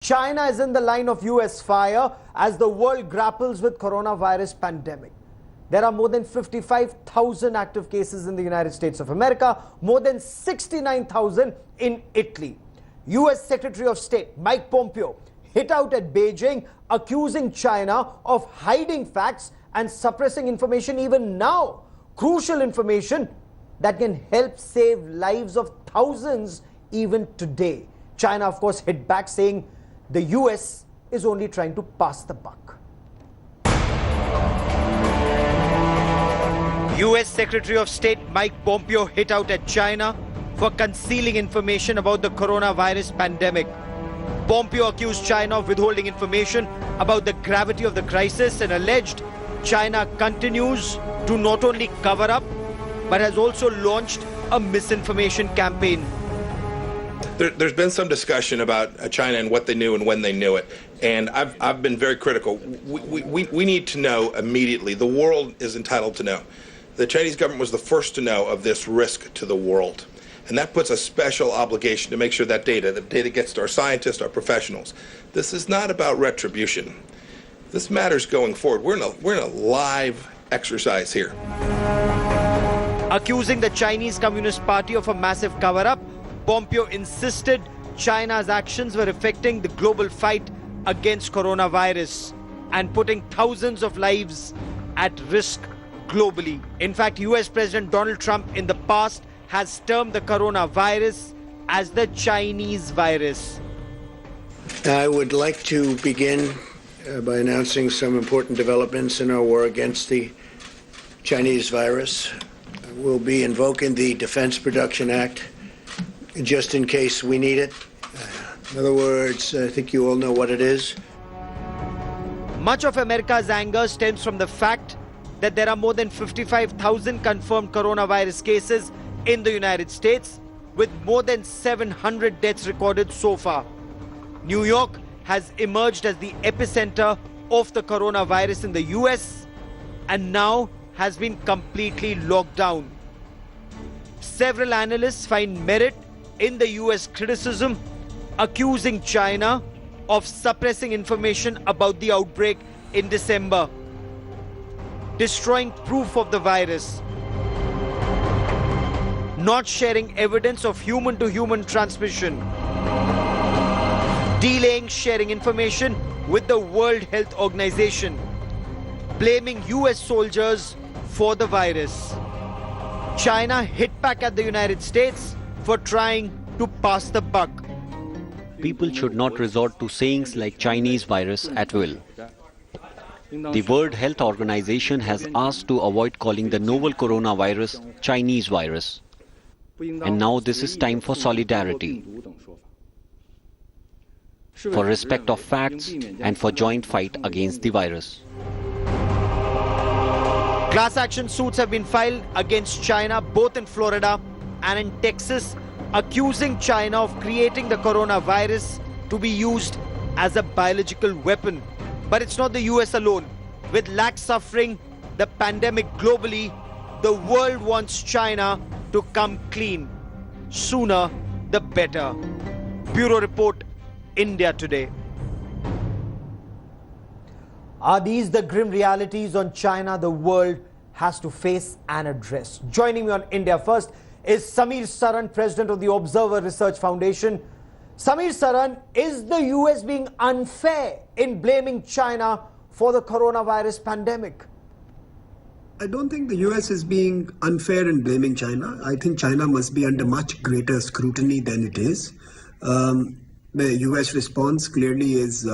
China is in the line of US fire as the world grapples with coronavirus pandemic. There are more than 55,000 active cases in the United States of America, more than 69,000 in Italy. US Secretary of State Mike Pompeo hit out at Beijing, accusing China of hiding facts and suppressing information even now. Crucial information that can help save lives of thousands even today. China, of course, hit back saying the US is only trying to pass the buck. US Secretary of State Mike Pompeo hit out at China for concealing information about the coronavirus pandemic. Pompeo accused China of withholding information about the gravity of the crisis and alleged China continues to not only cover up but has also launched a misinformation campaign. There's been some discussion about China and what they knew and when they knew it, and I've been very critical. We need to know immediately. The world is entitled to know. The Chinese government was the first to know of this risk to the world, and that puts a special obligation to make sure that data gets to our scientists, our professionals. This is not about retribution. This matters going forward. We're in a live exercise here. Accusing the Chinese Communist Party of a massive cover-up, Pompeo insisted China's actions were affecting the global fight against coronavirus and putting thousands of lives at risk globally. In fact, US President Donald Trump in the past has termed the coronavirus as the Chinese virus. I would like to begin by announcing some important developments in our war against the Chinese virus. We'll be invoking the Defense Production Act just in case we need it. In other words, I think you all know what it is. Much of America's anger stems from the fact that there are more than 55,000 confirmed coronavirus cases in the United States, with more than 700 deaths recorded so far. New York has emerged as the epicenter of the coronavirus in the US and now has been completely locked down. Several analysts find merit in the US criticism, accusing China of suppressing information about the outbreak in December, destroying proof of the virus, not sharing evidence of human-to-human transmission, delaying sharing information with the World Health Organization, blaming US soldiers for the virus. China hit back at the United States for trying to pass the buck. People should not resort to sayings like Chinese virus at will. The World Health Organization has asked to avoid calling the novel coronavirus Chinese virus. And now this is time for solidarity, for respect of facts, and for joint fight against the virus. Class action suits have been filed against China both in Florida and in Texas, accusing China of creating the coronavirus to be used as a biological weapon. But it's not the US alone. With lax suffering, the pandemic globally, the world wants China to come clean. Sooner the better. Bureau Report, India Today. Are these the grim realities on China the world has to face and address? Joining me on India First is Samir Saran, President of the Observer Research Foundation. Samir Saran, is the US being unfair in blaming China for the coronavirus pandemic? I don't think the US is being unfair in blaming China. I think China must be under much greater scrutiny than it is. The US response clearly is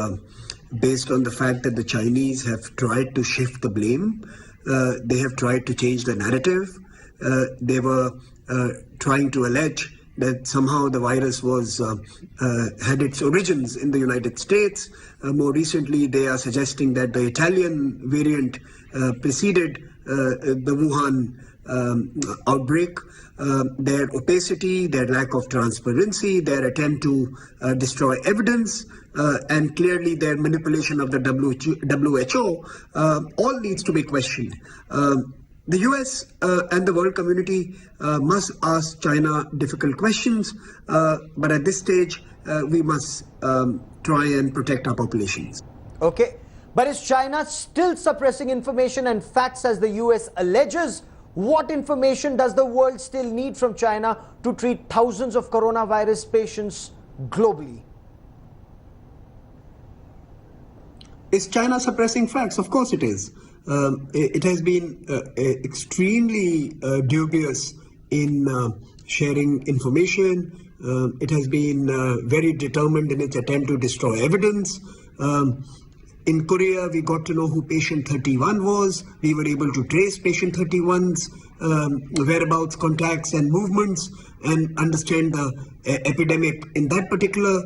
based on the fact that the Chinese have tried to shift the blame. They have tried to change the narrative. They were trying to allege that somehow the virus was had its origins in the United States. More recently, they are suggesting that the Italian variant preceded the Wuhan outbreak. Their opacity, their lack of transparency, their attempt to destroy evidence, and clearly their manipulation of the WHO all needs to be questioned. The US and the world community must ask China difficult questions, but at this stage, we must try and protect our populations. Okay, but is China still suppressing information and facts as the US alleges? What information does the world still need from China to treat thousands of coronavirus patients globally? Is China suppressing facts? Of course it is. It has been extremely dubious in sharing information. It has been very determined in its attempt to destroy evidence. In Korea, we got to know who patient 31 was. We were able to trace patient 31's whereabouts, contacts and movements and understand the epidemic in that particular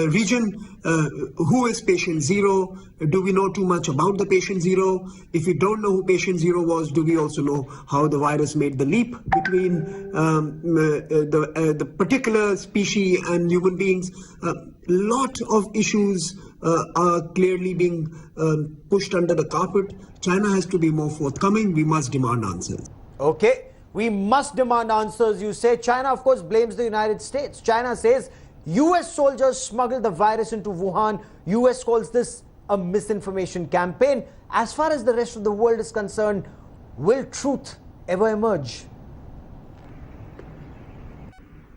region. Who is patient 0? Do we know too much about the patient 0? If we don't know who patient 0 was, do we also know how the virus made the leap between the particular species and human beings? Lot of issues are clearly being pushed under the carpet. China has to be more forthcoming. We must demand answers. Okay, we must demand answers, you say. China, of course, blames the United States. China says US soldiers smuggled the virus into Wuhan. US calls this a misinformation campaign. As far as the rest of the world is concerned, will truth ever emerge?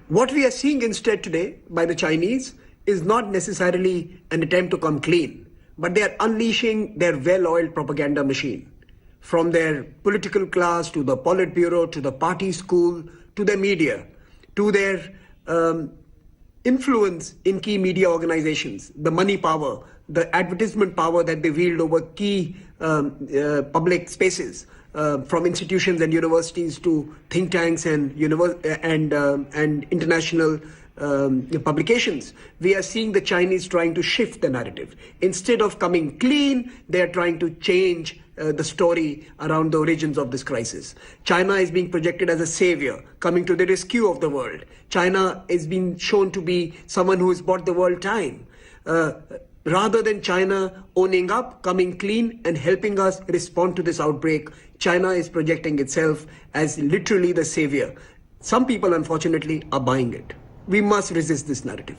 What we are seeing instead today by the Chinese is not necessarily an attempt to come clean, but they are unleashing their well-oiled propaganda machine. From their political class to the Politburo, to the party school, to the media, to their influence in key media organizations, the money power, the advertisement power that they wield over key public spaces, from institutions and universities to think tanks and international publications. We are seeing the Chinese trying to shift the narrative. Instead of coming clean, they are trying to change the story around the origins of this crisis. China is being projected as a savior, coming to the rescue of the world. China is being shown to be someone who has bought the world time. Rather than China owning up, coming clean and helping us respond to this outbreak, China is projecting itself as literally the savior. Some people, unfortunately, are buying it. We must resist this narrative.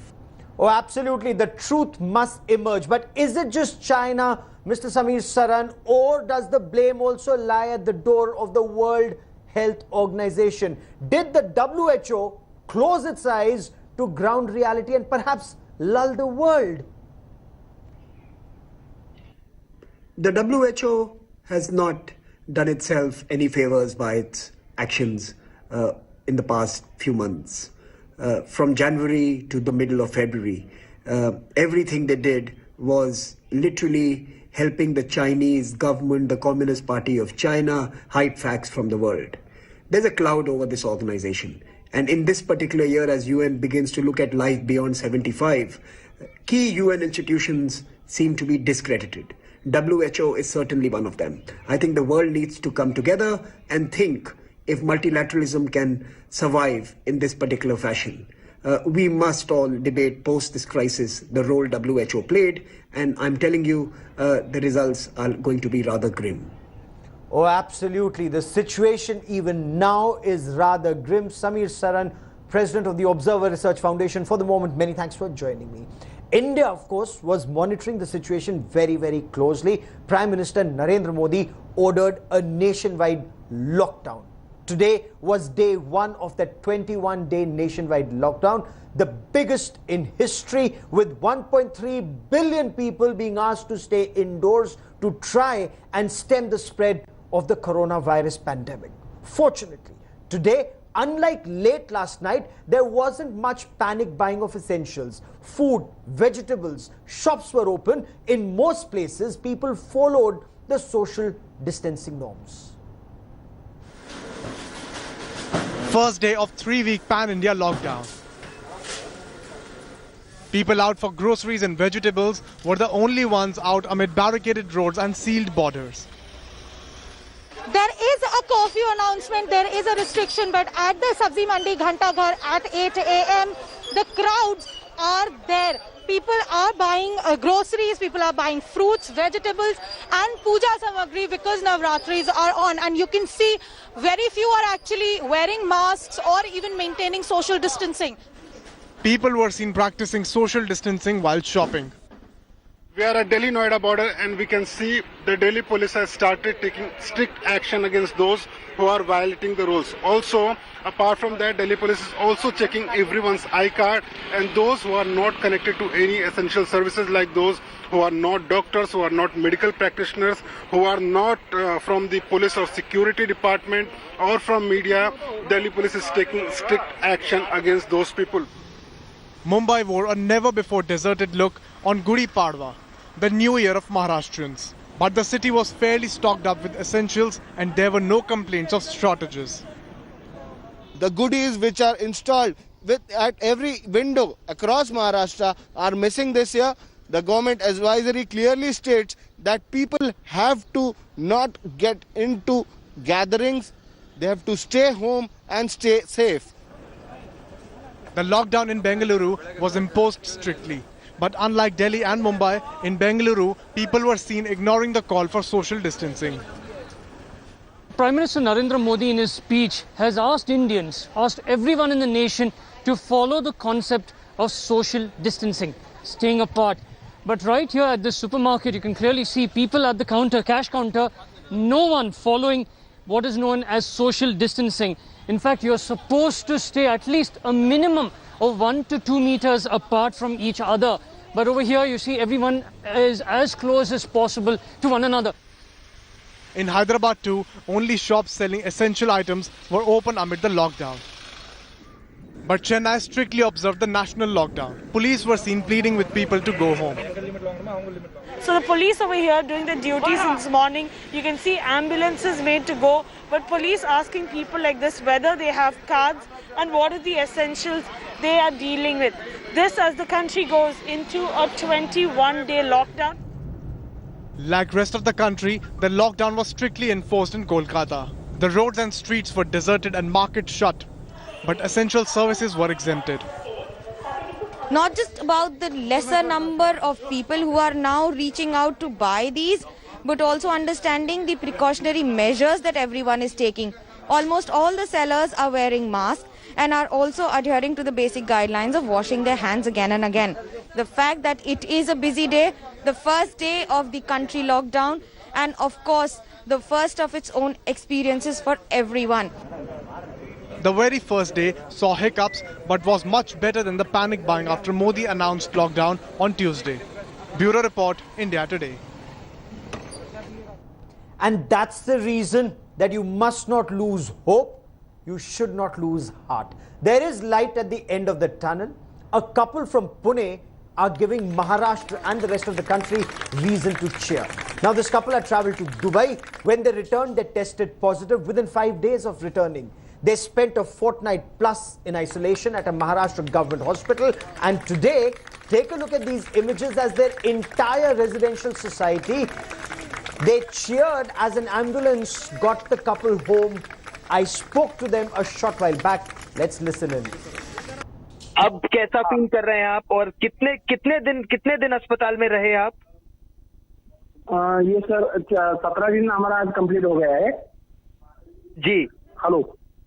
Oh, absolutely. The truth must emerge. But is it just China, Mr. Samir Saran, or does the blame also lie at the door of the World Health Organization? Did the WHO close its eyes to ground reality and perhaps lull the world? The WHO has not done itself any favors by its actions in the past few months. From January to the middle of February, everything they did was literally helping the Chinese government, the Communist Party of China, hide facts from the world. There's a cloud over this organization. And in this particular year, as UN begins to look at life beyond 75, key UN institutions seem to be discredited. WHO is certainly one of them. I think the world needs to come together and think if multilateralism can survive in this particular fashion. We must all debate post this crisis the role WHO played, and I'm telling you the results are going to be rather grim. Oh, absolutely. The situation even now is rather grim. Samir Saran, President of the Observer Research Foundation. For the moment, many thanks for joining me. India, of course, was monitoring the situation very, very closely. Prime Minister Narendra Modi ordered a nationwide lockdown. Today was day one of the 21-day nationwide lockdown, the biggest in history, with 1.3 billion people being asked to stay indoors to try and stem the spread of the coronavirus pandemic. Fortunately, today, unlike late last night, there wasn't much panic buying of essentials. Food, vegetables, shops were open. In most places, people followed the social distancing norms. First day of 3-week pan-India lockdown. People out for groceries and vegetables were the only ones out amid barricaded roads and sealed borders. There is a curfew announcement, there is a restriction, but at the Sabzi Mandi Ghanta Ghar at 8 a.m., the crowds are there. People are buying groceries, people are buying fruits, vegetables and puja samagri because Navratris are on. And you can see very few are actually wearing masks or even maintaining social distancing. People were seen practicing social distancing while shopping. We are at Delhi-Noida border and we can see the Delhi police has started taking strict action against those who are violating the rules. Also, apart from that, Delhi police is also checking everyone's iCard and those who are not connected to any essential services, like those who are not doctors, who are not medical practitioners, who are not from the police or security department or from media. Delhi police is taking strict action against those people. Mumbai wore a never-before deserted look on Gudi Padwa, the new year of Maharashtrians. But the city was fairly stocked up with essentials and there were no complaints of shortages. The goodies which are installed at every window across Maharashtra are missing this year. The government advisory clearly states that people have to not get into gatherings. They have to stay home and stay safe. The lockdown in Bengaluru was imposed strictly. But unlike Delhi and Mumbai, in Bengaluru, people were seen ignoring the call for social distancing. Prime Minister Narendra Modi in his speech has asked everyone in the nation to follow the concept of social distancing, staying apart. But right here at the supermarket, you can clearly see people at the counter, cash counter, no one following what is known as social distancing. In fact, you're supposed to stay at least a minimum of 1 to 2 meters apart from each other. But over here, you see everyone is as close as possible to one another. In Hyderabad too, only shops selling essential items were open amid the lockdown. But Chennai strictly observed the national lockdown. Police were seen pleading with people to go home. So the police over here doing their duty since morning. You can see ambulances made to go, but police asking people like this whether they have cards and what are the essentials they are dealing with. This as the country goes into a 21-day lockdown. Like rest of the country, the lockdown was strictly enforced in Kolkata. The roads and streets were deserted and markets shut, but essential services were exempted. Not just about the lesser number of people who are now reaching out to buy these, but also understanding the precautionary measures that everyone is taking. Almost all the sellers are wearing masks and are also adhering to the basic guidelines of washing their hands again and again. The fact that it is a busy day, the first day of the country lockdown, and of course, the first of its own experiences for everyone. The very first day saw hiccups but was much better than the panic buying after Modi announced lockdown on Tuesday. Bureau Report, India Today. And that's the reason that you must not lose hope. You should not lose heart. There is light at the end of the tunnel. A couple from Pune are giving Maharashtra and the rest of the country reason to cheer. Now, this couple had traveled to Dubai. When they returned, they tested positive within 5 days of returning. They spent a fortnight plus in isolation at a Maharashtra government hospital. And today, take a look at these images as their entire residential society. They cheered as an ambulance got the couple home. I spoke to them a short while back. Let's listen in. अब कैसा feel कर रहे हैं आप और कितने दिन अस्पताल में रहे आप? ये सर 17 दिन हमारा आज कंप्लीट हो गया है जी। हेलो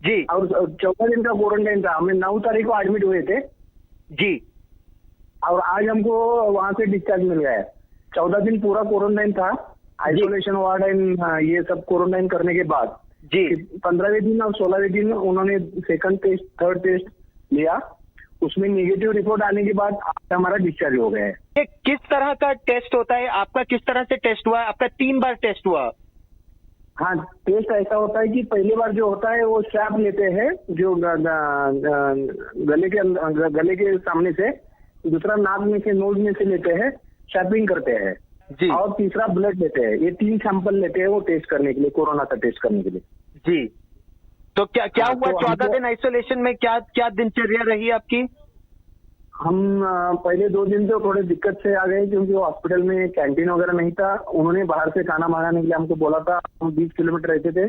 जी। और 14 दिन का क्वारंटाइन था। हमें 9 तारीख को एडमिट हुए थे जी, और आज हमको वहां से डिस्चार्ज मिल गया है। 14 दिन पूरा क्वारंटाइन था, आइसोलेशन वार्ड एंड ये सब क्वारंटाइन करने के बाद जी 15वें दिन और 16वें दिन उन्होंने सेकंड टेस्ट थर्ड टेस्ट लिया, उसमें नेगेटिव रिपोर्ट आने के बाद हमारा डिस्चार्ज हो गया है। ये किस तरह का टेस्ट होता है? आपका किस तरह से टेस्ट हुआ? आपका 3 बार टेस्ट हुआ? हाँ, टेस्ट ऐसा होता है कि पहली बार जो होता है वो स्वैब लेते हैं जो गले के सामने से, दूसरा नाक में से नोज में से लेते हैं, स्वैपिंग करते हैं जी, और तीसरा ब्लड लेते हैं। ये 3 सैंपल लेते हैं वो टेस्ट करने के लिए, कोरोना का टेस्ट करने के लिए जी। तो क्या हुआ 14 दिन आइसोलेशन में? क्या दिनचर्या रही आपकी? हम पहले 2 दिन तो थोड़े दिक्कत से आ गए क्योंकि वो हॉस्पिटल में कैंटीन वगैरह नहीं था। उन्होंने बाहर से खाना मंगाने के लिए हमको बोला था। हम 20 किलोमीटर रहते थे,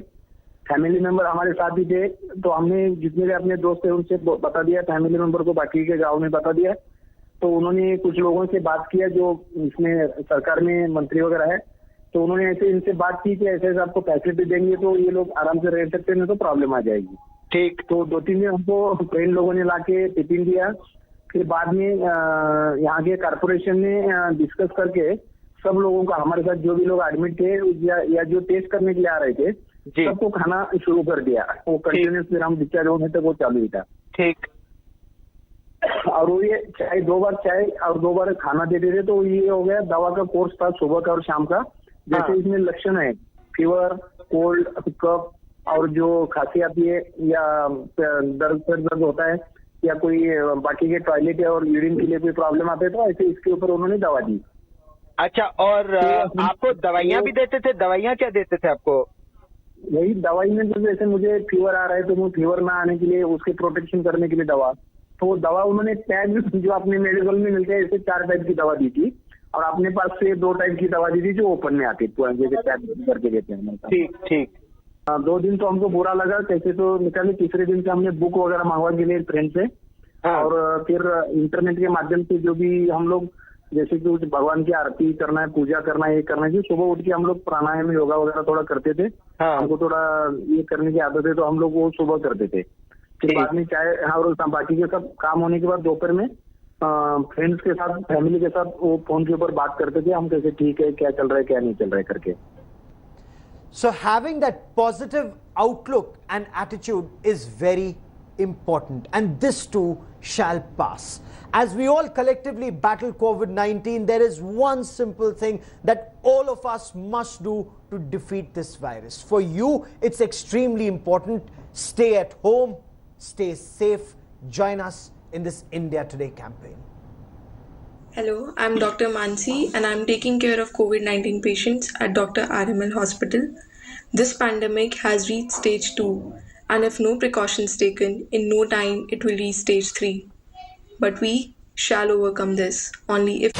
फैमिली मेंबर हमारे साथ ही थे, तो हमने जितने भी अपने दोस्त थे उनसे बता दिया, फैमिली मेंबर को बाकी के गाँव में बता दिया। तो उन्होंने कुछ लोगों से बात किया जो इसमें सरकार में मंत्री वगैरह है, तो उन्होंने ऐसे इनसे बात की कि ऐसे आपको फैसिलिटी देंगे तो ये लोग आराम से रह सकते हैं, तो प्रॉब्लम आ जाएगी। ठीक। तो 2-3 दिन हमको फ्रेंड लोगों ने लाके टिफिन दिया, फिर बाद में यहाँ के कारपोरेशन ने डिस्कस करके सब लोगों का, हमारे साथ जो भी लोग एडमिट थे या जो टेस्ट करने के लिए आ रहे थे, सबको खाना शुरू कर दिया। वो कंटिन्यूस फिर हम डिस्चार्ज होने तक वो चालू ही था। ठीक। और वो ये चाय 2 बार चाय और 2 बार खाना देते थे, तो ये हो गया दवा का कोर्स था सुबह का और शाम का। जैसे इसमें लक्षण है फीवर, कोल्ड, कफ और जो खांसी आती है या दर्द होता है या कोई बाकी के टॉयलेट या और यूरिन के लिए कोई प्रॉब्लम आते तो ऐसे इसके ऊपर उन्होंने दवा दी। अच्छा, और आपको दवाइयाँ भी देते थे? दवाइयाँ क्या देते थे आपको? यही दवाई में तो जैसे मुझे फीवर आ रहा है तो वो फीवर ना आने के लिए उसके प्रोटेक्शन करने के लिए दवा, तो वो दवा उन्होंने टैग जो अपने मेडिकल में मिलते हैं ऐसे 4 टाइप की दवा दी थी और अपने पास से 2 टाइप की दवा दी थी जो ओपन में आती है, जैसे टैग करके देते हैं। ठीक ठीक। 2 दिन तो हमको बुरा लगा, कैसे तो निकाले। तीसरे दिन से हमने बुक वगैरह मंगवा के लिए फ्रेंड से, और फिर इंटरनेट के माध्यम से जो भी हम लोग जैसे कि कुछ भगवान की आरती करना है, पूजा करना है, ये करना है, सुबह उठ के हम लोग प्राणायाम योगा वगैरह थोड़ा करते थे। हमको थोड़ा ये करने की आदत है तो हम लोग वो सुबह करते थे। फिर बाद में चाय और बाकी के सब काम होने के बाद दोपहर में फ्रेंड्स के साथ, फैमिली के साथ वो फोन के ऊपर बात करते थे हम, कैसे ठीक है, क्या चल रहा है, क्या नहीं चल रहा है करके। So having that positive outlook and attitude is very important, and this too shall pass. As we all collectively battle COVID-19, there is one simple thing that all of us must do to defeat this virus. For you, it's extremely important. Stay at home, stay safe. Join us in this India Today campaign. Hello, I'm Dr. Mansi and I'm taking care of COVID-19 patients at Dr. RML Hospital. This pandemic has reached stage 2 and if no precautions taken, in no time it will reach stage 3. But we shall overcome this only if...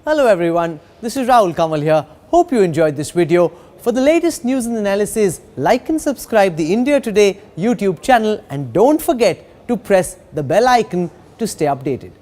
Hello everyone, this is Rahul Kamal here. Hope you enjoyed this video. For the latest news and analysis, like and subscribe the India Today YouTube channel and don't forget to press the bell icon to stay updated.